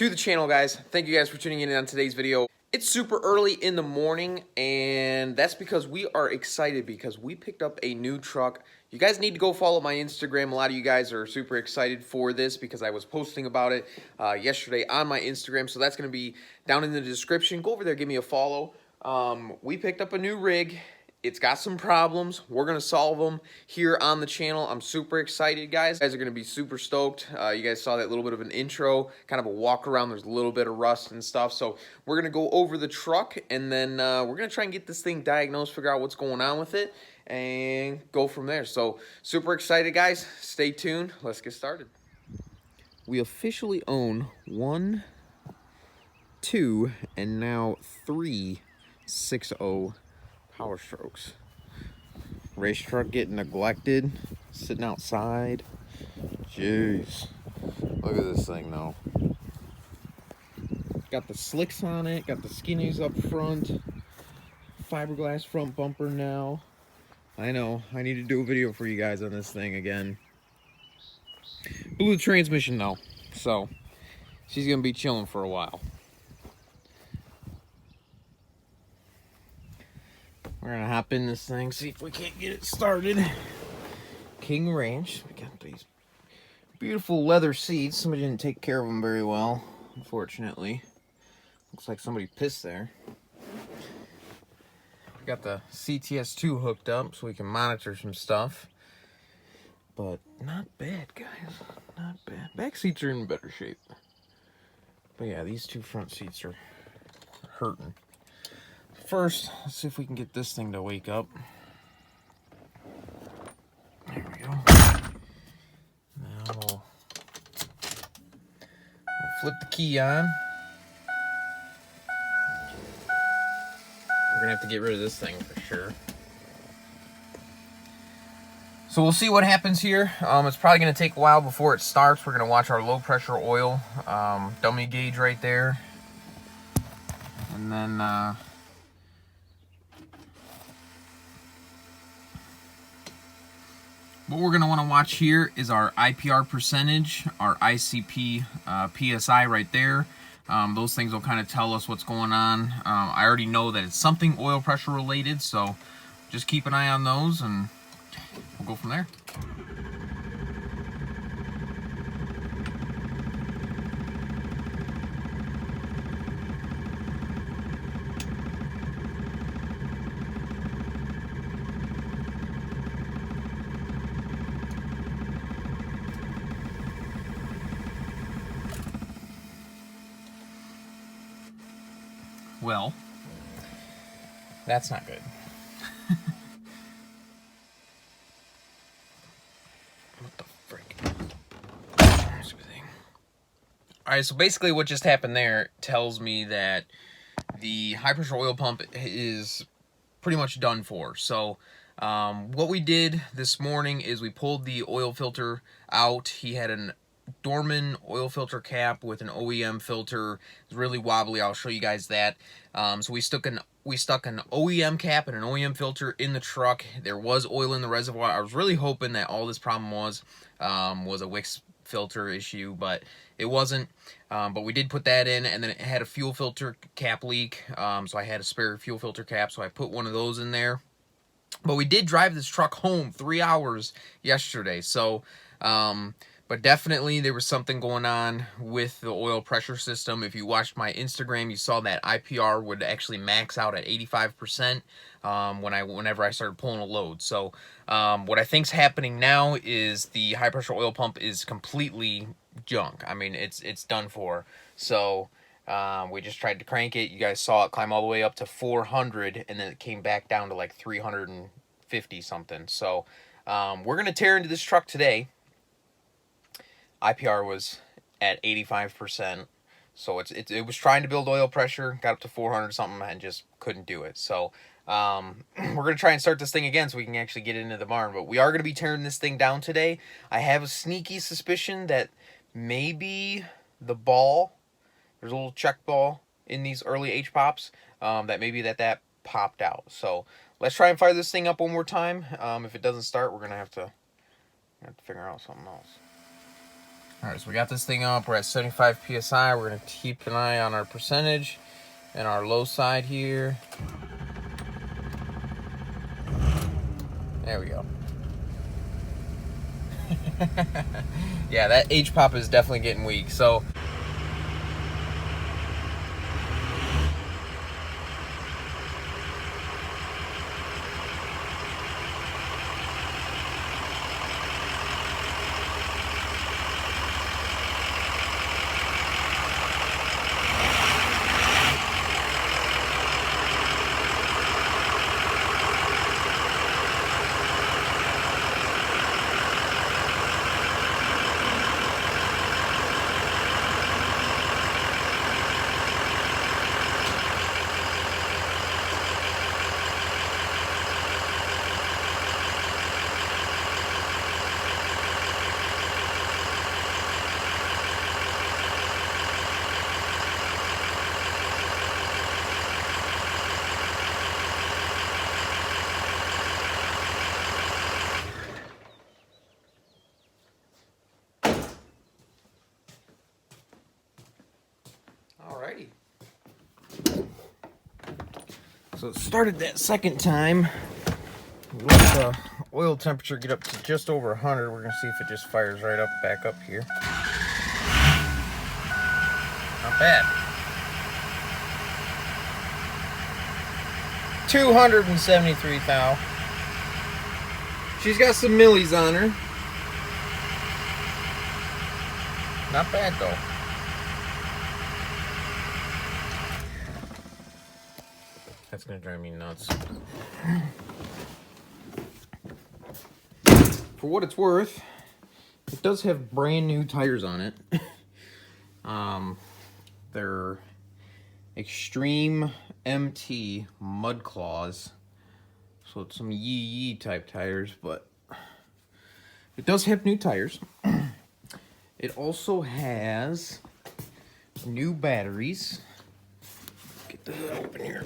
to the channel, guys. Thank you guys for tuning in on today's video. It's super early in the morning, and that's because we are excited because we picked up a new truck. You guys need to go follow my Instagram. A lot of you guys are super excited for this because I was posting about it yesterday on my Instagram, so that's going to be down in the description. Go over there, give me a follow. We picked up a new rig. It's got some problems. We're going to solve them here on the channel. I'm super excited, guys. You guys are going to be super stoked. You guys saw that little bit of an intro, kind of a walk around. There's a little bit of rust and stuff. So we're going to go over the truck, and then we're going to try and get this thing diagnosed, figure out what's going on with it, and go from there. So super excited, guys. Stay tuned. Let's get started. We officially own 1, 2, and now 3 6.0 powerstrokes. Race truck getting neglected, sitting outside. Jeez, look at this thing though. Got the slicks on it, got the skinnies up front, fiberglass front bumper now. I know, I need to do a video for you guys on this thing again. Blew the transmission though, so she's gonna be chilling for a while. We're gonna hop in this thing, see if we can't get it started. King Ranch. We got these beautiful leather seats. Somebody didn't take care of them very well, unfortunately. Looks like somebody pissed there. We got the CTS2 hooked up so we can monitor some stuff. But not bad, guys. Not bad. Back seats are in better shape. But yeah, these two front seats are hurting. First, let's see if we can get this thing to wake up. There we go. Now we'll flip the key on. We're gonna have to get rid of this thing for sure. So we'll see what happens here. It's probably gonna take a while before it starts. We're gonna watch our low pressure oil dummy gauge right there, and then what we're going to want to watch here is our IPR percentage, our ICP PSI right there. Those things will kind of tell us what's going on. I already know that it's something oil pressure related, so just keep an eye on those and we'll go from there. Well, that's not good. What the frick? Alright, so basically what just happened there tells me that the high pressure oil pump is pretty much done for. So what we did this morning is we pulled the oil filter out. He had an Dorman oil filter cap with an OEM filter. It's really wobbly. I'll show you guys that. So we stuck an OEM cap and an OEM filter in the truck. There was oil in the reservoir. I was really hoping that all this problem was a Wix filter issue, but it wasn't. But we did put that in, and then it had a fuel filter cap leak. So I had a spare fuel filter cap, so I put one of those in there. But we did drive this truck home 3 hours yesterday, so but definitely there was something going on with the oil pressure system. If you watched my Instagram, you saw that IPR would actually max out at 85% whenever I started pulling a load. So what I think's happening now is the high pressure oil pump is completely junk. I mean, it's done for. So we just tried to crank it. You guys saw it climb all the way up to 400, and then it came back down to like 350 something. So we're gonna tear into this truck today. IPR was at 85%, so it was trying to build oil pressure, got up to 400 something, and just couldn't do it. So we're gonna try and start this thing again so we can actually get into the barn. But we are gonna be tearing this thing down today. I have a sneaky suspicion that maybe the ball, there's a little check ball in these early H-pops, that maybe that popped out. So let's try and fire this thing up one more time. If it doesn't start, we're gonna have to figure out something else. All right, so we got this thing up. We're at 75 psi. We're gonna keep an eye on our percentage and our low side here. There we go. Yeah, that H pop is definitely getting weak. So alrighty. So it started that second time. We let the oil temperature get up to just over 100. We're gonna see if it just fires right up, back up here. Not bad. 273 thou. She's got some millis on her. Not bad though. That's gonna drive me nuts. For what it's worth, it does have brand new tires on it. They're Extreme MT Mud Claws. So it's some yee type tires, but it does have new tires. It also has new batteries. Get the hood open here.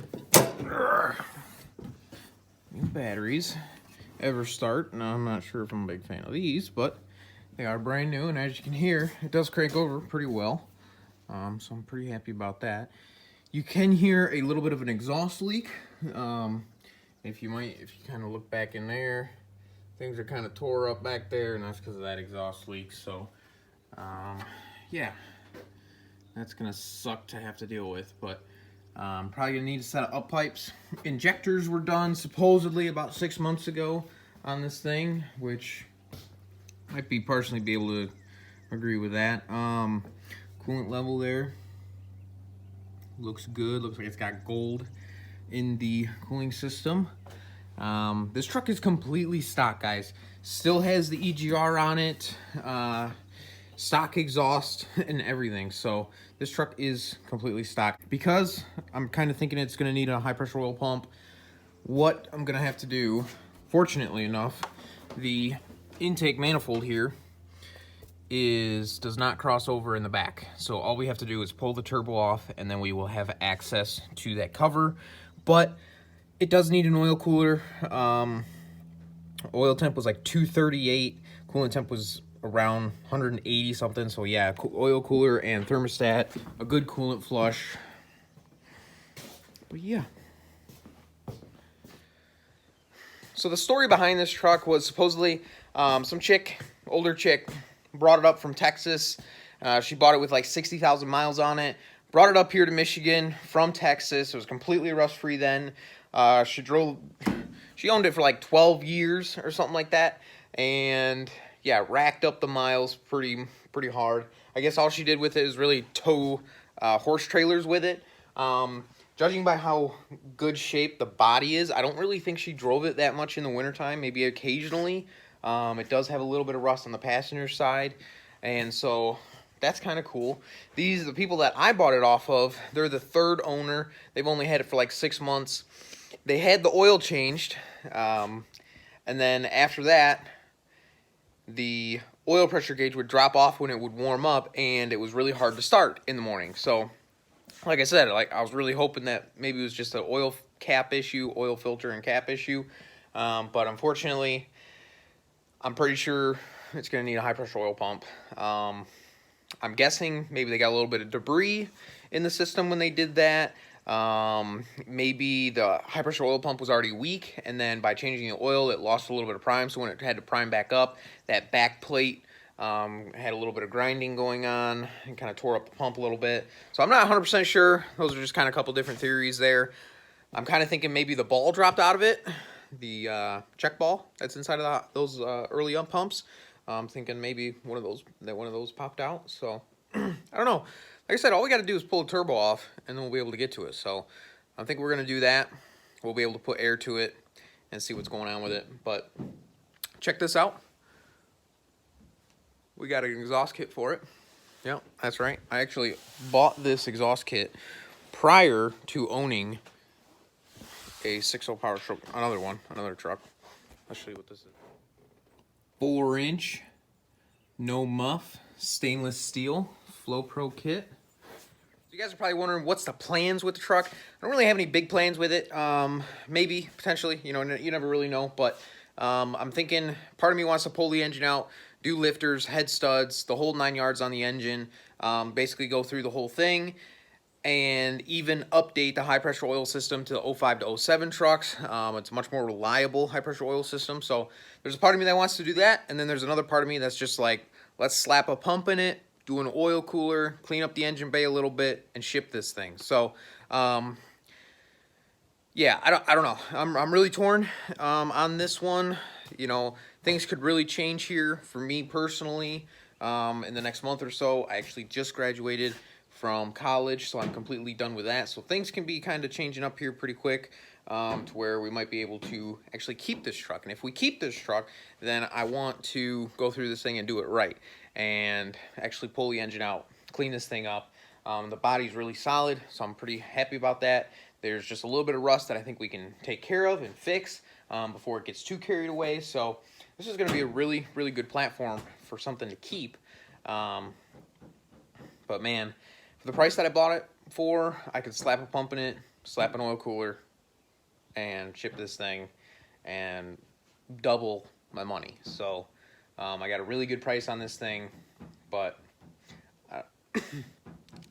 New batteries. Everstart. Now I'm not sure if I'm a big fan of these, but they are brand new, and as you can hear, it does crank over pretty well. So I'm pretty happy about that. You can hear a little bit of an exhaust leak. If you kind of look back in there, things are kind of tore up back there, and that's because of that exhaust leak. So, yeah, that's gonna suck to have to deal with, but probably gonna need a set of up pipes. Injectors were done supposedly about 6 months ago on this thing, which might be partially be able to agree with that. Coolant level there looks good. Looks like it's got gold in the cooling system. This truck is completely stock, guys. Still has the EGR on it, stock exhaust and everything. So this truck is completely stock. Because I'm kind of thinking it's going to need a high pressure oil pump, what I'm going to have to do, fortunately enough, the intake manifold here does not cross over in the back. So all we have to do is pull the turbo off, and then we will have access to that cover. But it does need an oil cooler. Oil temp was like 238. Coolant temp was around 180 something. So yeah, oil cooler and thermostat, a good coolant flush. But yeah. So the story behind this truck was supposedly some chick, older chick, brought it up from Texas. She bought it with like 60,000 miles on it. Brought it up here to Michigan from Texas. It was completely rust-free then. She owned it for like 12 years or something like that. And yeah, racked up the miles pretty hard. I guess all she did with it is really tow horse trailers with it. Judging by how good shape the body is, I don't really think she drove it that much in the wintertime, maybe occasionally. It does have a little bit of rust on the passenger side, and so that's kind of cool. The people that I bought it off of, they're the third owner. They've only had it for like 6 months. They had the oil changed, and then after that, the oil pressure gauge would drop off when it would warm up, and it was really hard to start in the morning. So, like I said, I was really hoping that maybe it was just an oil cap issue, oil filter and cap issue, but unfortunately, I'm pretty sure it's going to need a high-pressure oil pump. I'm guessing maybe they got a little bit of debris in the system when they did that. Maybe the high pressure oil pump was already weak, and then by changing the oil, it lost a little bit of prime. So when it had to prime back up, that back plate had a little bit of grinding going on and kind of tore up the pump a little bit. So I'm not 100% sure. Those are just kind of a couple different theories there. I'm kind of thinking maybe the ball dropped out of it, the check ball that's inside of those early up pumps. I'm thinking maybe one of those popped out. So I don't know. Like I said, all we got to do is pull the turbo off, and then we'll be able to get to it. So I think we're going to do that. We'll be able to put air to it and see what's going on with it. But check this out. We got an exhaust kit for it. Yep, that's right. I actually bought this exhaust kit prior to owning a 6.0 powerstroke, another truck. I'll show you what this is. 4-inch, no muff, stainless steel Flow Pro kit. You guys are probably wondering what's the plans with the truck. I don't really have any big plans with it. Maybe, potentially, you know, you never really know. But I'm thinking part of me wants to pull the engine out, do lifters, head studs, the whole 9 yards on the engine, basically go through the whole thing, and even update the high pressure oil system to the 05 to 07 trucks. It's a much more reliable high pressure oil system. So there's a part of me that wants to do that, and then there's another part of me that's just like, let's slap a pump in it, do an oil cooler, clean up the engine bay a little bit, and ship this thing. So yeah, I don't know. I'm really torn on this one. You know, things could really change here for me personally in the next month or so. I actually just graduated from college, so I'm completely done with that. So things can be kind of changing up here pretty quick to where we might be able to actually keep this truck. And if we keep this truck, then I want to go through this thing and do it right and actually pull the engine out, clean this thing up. The body's really solid, so I'm pretty happy about that. There's just a little bit of rust that I think we can take care of and fix before it gets too carried away. So this is going to be a really, really good platform for something to keep. But man, for the price that I bought it for, I could slap a pump in it, slap an oil cooler, and ship this thing and double my money. So I got a really good price on this thing, but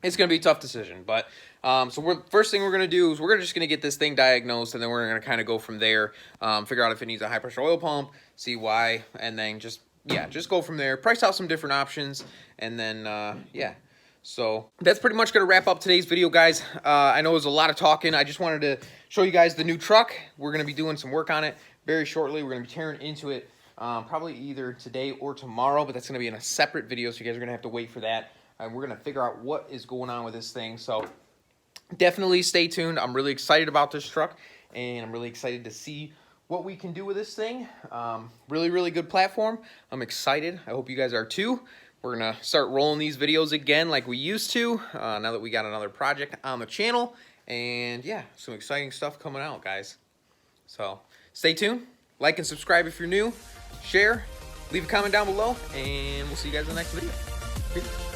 it's going to be a tough decision. But so first thing we're going to do is we're just going to get this thing diagnosed, and then we're going to kind of go from there, figure out if it needs a high pressure oil pump, see why, and then just go from there, price out some different options, and then yeah. So that's pretty much going to wrap up today's video, guys. I know it was a lot of talking. I just wanted to show you guys the new truck. We're going to be doing some work on it very shortly. We're going to be tearing into it probably either today or tomorrow, but that's going to be in a separate video, so you guys are going to have to wait for that. And we're going to figure out what is going on with this thing. So definitely stay tuned. I'm really excited about this truck, and I'm really excited to see what we can do with this thing. Really, really good platform. I'm excited. I hope you guys are too. We're going to start rolling these videos again like we used to now that we got another project on the channel. And yeah, some exciting stuff coming out, guys. So stay tuned. Like and subscribe if you're new. Share. Leave a comment down below. And we'll see you guys in the next video. Peace.